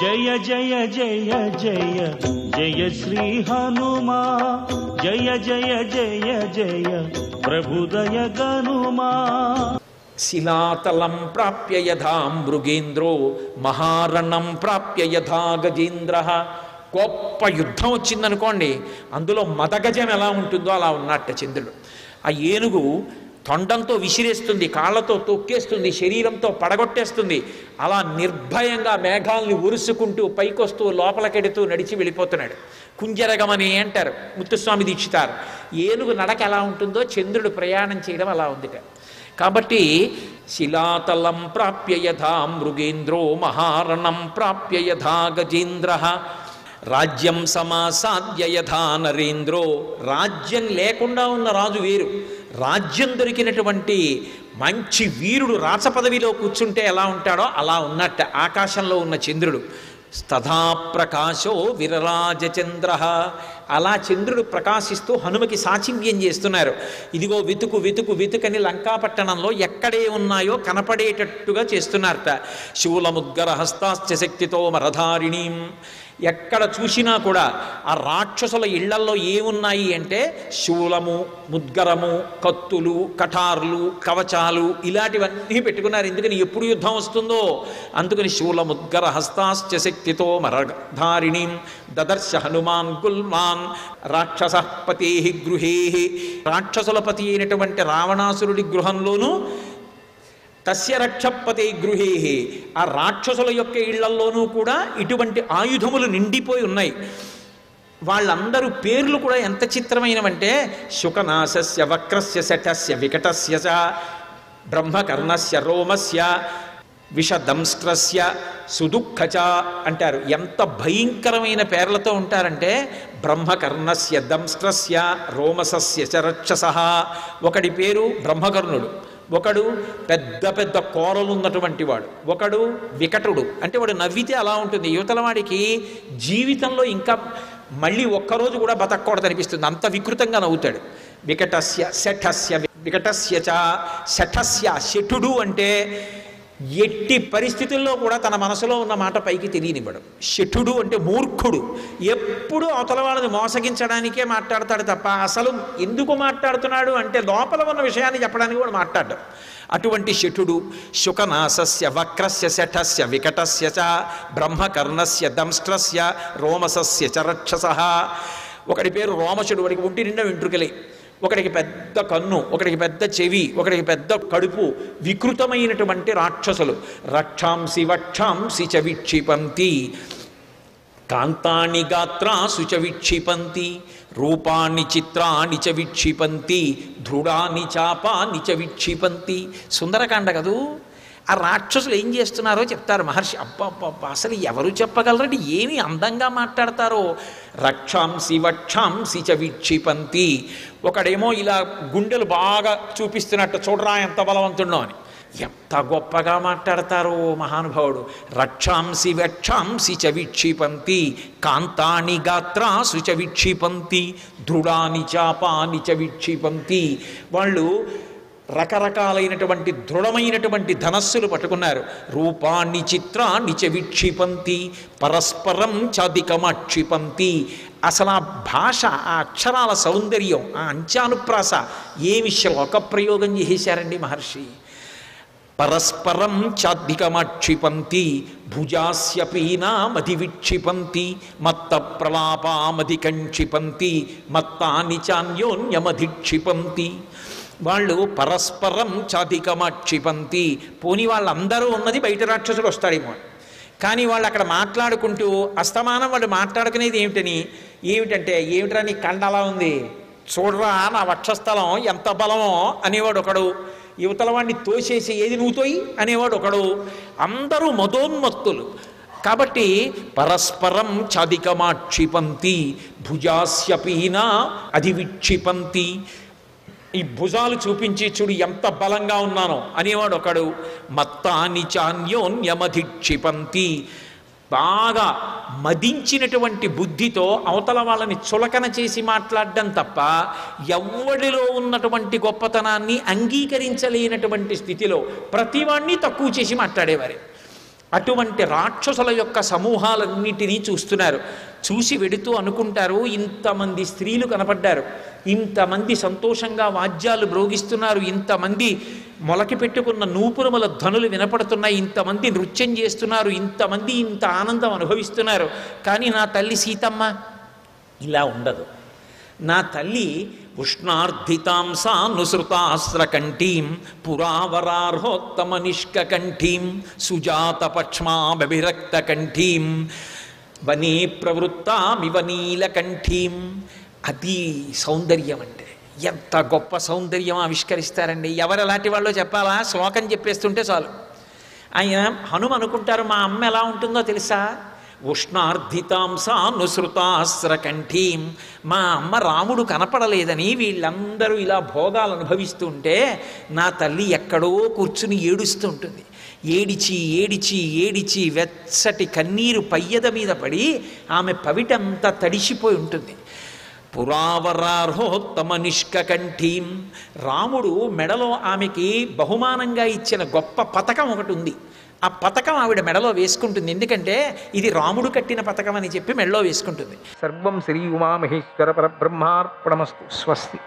జయ జయ జయ జయ జయ శ్రీ హనుమా జయ జయ జయ జయ ప్రభుదయ గనుమా. శిలాతలం ప్రాప్య యథా మృగేంద్రో మహారణం ప్రాప్య యథా గజేంద్ర. గొప్ప యుద్ధం వచ్చిందనుకోండి, అందులో మదగజం ఎలా ఉంటుందో అలా ఉన్నట్ట చంద్రుడు. ఆ ఏనుగు తొండంతో విసిరేస్తుంది, కాళ్ళతో తొక్కేస్తుంది, శరీరంతో పడగొట్టేస్తుంది. అలా నిర్భయంగా మేఘాల్ని ఉరుసుకుంటూ పైకొస్తూ లోపలికెడుతూ నడిచి వెళ్ళిపోతున్నాడు. కుంజరగమని అంటారు ముత్తుస్వామి దీక్షితారు. ఏనుగు నడక ఎలా ఉంటుందో చంద్రుడు ప్రయాణం చేయడం అలా ఉందిట. కాబట్టి శిలాతలం ప్రాప్య యథా మృగేంద్రో మహారణం ప్రాప్య యథా గజేంద్ర. రాజ్యం సమాసాద్య యథా నరేంద్రో. రాజ్యం లేకుండా ఉన్న రాజు వేరు, రాజ్యం దొరికినటువంటి మంచి వీరుడు రాచ పదవిలో కూర్చుంటే ఎలా ఉంటాడో అలా ఉన్నట్ట ఆకాశంలో ఉన్న చంద్రుడు. తథా ప్రకాశో విరరాజచంద్ర. అలా చంద్రుడు ప్రకాశిస్తూ హనుమకి సాచివ్యం చేస్తున్నారు. ఇదిగో వెతుకు వెతుకు వెతుకని లంకాపట్టణంలో ఎక్కడే ఉన్నాయో కనపడేటట్టుగా చేస్తున్నారట. శూలముద్గర హస్తాశ్చ శక్తితో మరధారిణీం. ఎక్కడ చూసినా కూడా ఆ రాక్షసుల ఇళ్లల్లో ఏమున్నాయి అంటే శూలము, ముద్గరము, కత్తులు, కఠార్లు, కవచాలు ఇలాంటివన్నీ పెట్టుకున్నారు. ఎందుకని ఎప్పుడు యుద్ధం వస్తుందో అందుకని. శూలముద్గర హస్తాశ్చ శక్తితో మరధారిణీం దదర్శ హనుమాన్ గుల్మాన్ రాక్షస పతే గృహే. రాక్షసుల పతి అయినటువంటి రావణాసురుడి గృహంలోనూ తస్య రక్షపతే గృహే. ఆ రాక్షసుల యొక్క ఇళ్లల్లోనూ కూడా ఇటువంటి ఆయుధములు నిండిపోయి ఉన్నాయి. వాళ్ళందరూ పేర్లు కూడా ఎంత చిత్రమైనవంటే శుకనాశస్య వక్రస్య శఠస్య వికటస్య చ బ్రహ్మకర్ణస్య రోమస్య విషదంస్ట్రస్య సుదుఃఖచ అంటారు. ఎంత భయంకరమైన పేర్లతో ఉంటారంటే బ్రహ్మకర్ణస్య దంస్ట్రస్య రోమసస్య చ రక్షసః. ఒకడి పేరు బ్రహ్మకర్ణుడు, ఒకడు పెద్ద పెద్ద కోరలు ఉన్నటువంటి వాడు, ఒకడు వికటుడు. అంటే వాడు నవ్వితే అలా ఉంటుంది, యువతల వాడికి జీవితంలో ఇంకా మళ్ళీ ఒక్కరోజు కూడా బతకూడదు అనిపిస్తుంది, అంత వికృతంగా నవ్వుతాడు. వికటస్య శఠస్య వికటస్య చ శఠస్య. శఠుడు అంటే ఎట్టి పరిస్థితుల్లో కూడా తన మనసులో ఉన్న మాట పైకి తెలియనివ్వడు. శఠుడు అంటే మూర్ఖుడు, ఎప్పుడు అవతల వాళ్ళని మోసగించడానికే మాట్లాడతాడు తప్ప అసలు ఎందుకు మాట్లాడుతున్నాడు అంటే లోపల ఉన్న విషయాన్ని చెప్పడానికి కూడా మాట్లాడ్డాడు. అటువంటి శఠుడు. శుకనాశస్య వక్రస్య శఠస్య వికటస్య చ బ్రహ్మకర్ణస్య దంస్ట్రస్య రోమసస్య చ రక్షసః. ఒకడి పేరు రోమశుడు, వాడికి ఒంటి నిండా వెంట్రుకలే, ఒకడికి పెద్ద కన్ను, ఒకడికి పెద్ద చెవి, ఒకడికి పెద్ద కడుపు. వికృతమైనటువంటి రాక్షసులు. రక్షాంసి వక్షాంసి చ విక్షిపంతి కాంతాని గాత్రాసు చ విక్షిపంతి రూపాన్ని చిత్రాన్ని చ విక్షిపంతి దృఢాని చాపాని చ విక్షిపంతి. సుందరకాండ కదూ. ఆ రాక్షసులు ఏం చేస్తున్నారో చెప్తారు మహర్షి. అబ్బా అసలు ఎవరు చెప్పగలరండి ఏమి అందంగా మాట్లాడతారో. రక్షాంసి వక్షాంసి చ విక్షిపంతి. ఒకడేమో ఇలా గుండెలు బాగా చూపిస్తున్నట్టు, చూడరా ఎంత బలవంతుడో అని. ఎంత గొప్పగా మాట్లాడతారో మహానుభావుడు. రక్షాంసి వక్షాంసి చ విక్షిపంతి కాంతాని గాత్రాసు చ విక్షిపంతి దృఢాని చాపాని చ విక్షిపంతి. వాళ్ళు రకరకాలైనటువంటి దృఢమైనటువంటి ధనస్సులు పట్టుకున్నారు. రూపాన్ని చిత్రాన్ని చ విక్షిపంతి పరస్పరం చాదికమక్షిపంతి. అసలు ఆ భాష, ఆ అక్షరాల సౌందర్యం, ఆ అంచానుప్రాస ఏమి శ్లోక ప్రయోగం చేశారండి మహర్షి. పరస్పరం చాద్దికమక్షిపంతి భుజాస్య పీనామధి విక్షిపంతి మత్త ప్రలాపామధికంక్షిపంతి మత్తాని చాన్యోన్యమధిక్షిపంతి. వాళ్ళు పరస్పరం చాధికమక్షిపంతి. పోని వాళ్ళందరూ ఉన్నది బయట రాక్షసులు వస్తాడేమో, కానీ వాళ్ళు అక్కడ మాట్లాడుకుంటూ అస్తమానం వాళ్ళు మాట్లాడుకునేది ఏమిటంటే ఏమిట్రా నీ కండ అలా ఉంది, చూడరా నా వక్షస్థలం ఎంత బలమో అనేవాడు ఒకడు. యువతల వాడిని తోసేసి ఏది నువ్వు తోయి అనేవాడు ఒకడు. అందరూ మదోన్మత్తులు. కాబట్టి పరస్పరం చాధికమాక్షిపంతి భుజాస్య పీనా అధివిక్షిపంతి. ఈ భుజాలు చూపించి చూడు ఎంత బలంగా ఉన్నానో అనేవాడు ఒకడు. మత్తాని చాన్యోన్యమధిక్షిపంతి. బాగా మదించినటువంటి బుద్ధితో అవతల వాళ్ళని చులకన చేసి మాట్లాడడం తప్ప ఎవ్వడిలో ఉన్నటువంటి గొప్పతనాన్ని అంగీకరించలేనటువంటి స్థితిలో ప్రతివాణ్ణి తక్కువ చేసి మాట్లాడేవారే. అటువంటి రాక్షసుల యొక్క సమూహాలన్నిటినీ చూస్తున్నారు. చూసి వెడుతూ అనుకుంటారు, ఇంతమంది స్త్రీలు కనపడ్డారు, ఇంతమంది సంతోషంగా వాద్యాలు మ్రోగిస్తున్నారు, ఇంతమంది మొలకి పెట్టుకున్న నూపురముల ధ్వనులు వినపడుతున్నాయి, ఇంతమంది నృత్యం చేస్తున్నారు, ఇంతమంది ఇంత ఆనందం అనుభవిస్తున్నారు. కానీ నా తల్లి సీతమ్మ ఇలా ఉండదు. నా తల్లి ఉష్ణార్ధితాంసానుసృతాస్రకంఠీం పురావరార్హోత్తమ నిష్కంఠీం సుజాతపక్ష్మాభిరక్తకంఠీం వనే ప్రవృత్తామివ నీలకంఠీం. అది సౌందర్యం అంటే. ఎంత గొప్ప సౌందర్యం ఆవిష్కరిస్తారండి. ఎవరెలాంటి వాళ్ళో చెప్పాలా? శ్లోకం చెప్పేస్తుంటే చాలు. ఆయన హనుమ అనుకుంటారు, మా అమ్మ ఎలా ఉంటుందో తెలుసా? ఉష్ణార్ధితాంసానుసృతాస్రకంఠీం. మా అమ్మ రాముడు కనపడలేదని వీళ్ళందరూ ఇలా భోగాలు అనుభవిస్తుంటే నా తల్లి ఎక్కడో కూర్చుని ఏడుస్తూ ఉంటుంది. ఏడిచి ఏడిచి ఏడిచి వెచ్చటి కన్నీరు పయ్యద మీద పడి ఆమె పవిటంతా తడిసిపోయి ఉంటుంది. పురావరార్హోత్తమ నిష్కంఠీం. రాముడు మెడలో ఆమెకి బహుమానంగా ఇచ్చిన గొప్ప పతకం ఒకటి ఉంది. ఆ పతకం ఆవిడ మెడలో వేసుకుంటుంది. ఎందుకంటే ఇది రాముడు కట్టిన పతకం అని చెప్పి మెడలో వేసుకుంటుంది. సర్వం శ్రీ ఉమామహేశ్వర పరబ్రహ్మార్పణమస్తు. స్వస్తి.